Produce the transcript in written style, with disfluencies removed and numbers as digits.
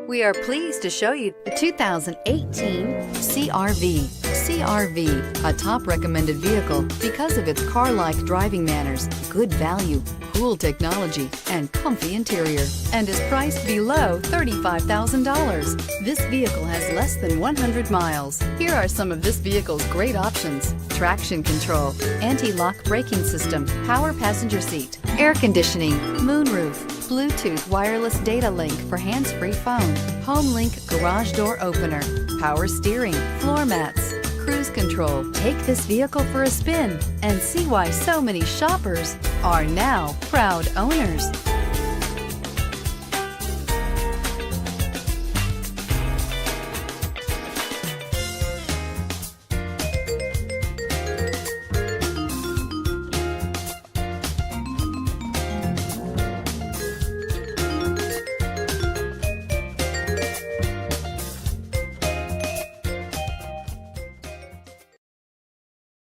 We are pleased to show you the 2018 CR-V. CR-V, a top recommended vehicle because of its car-like driving manners, good value, cool technology, and comfy interior, and is priced below $35,000. This vehicle has less than 100 miles. Here are some of this vehicle's great options: traction control, anti-lock braking system, power passenger seat, air conditioning, moonroof, Bluetooth wireless data link for hands-free phone, home link garage door opener, power steering, floor mats, cruise control. Take this vehicle for a spin and see why so many shoppers are now proud owners.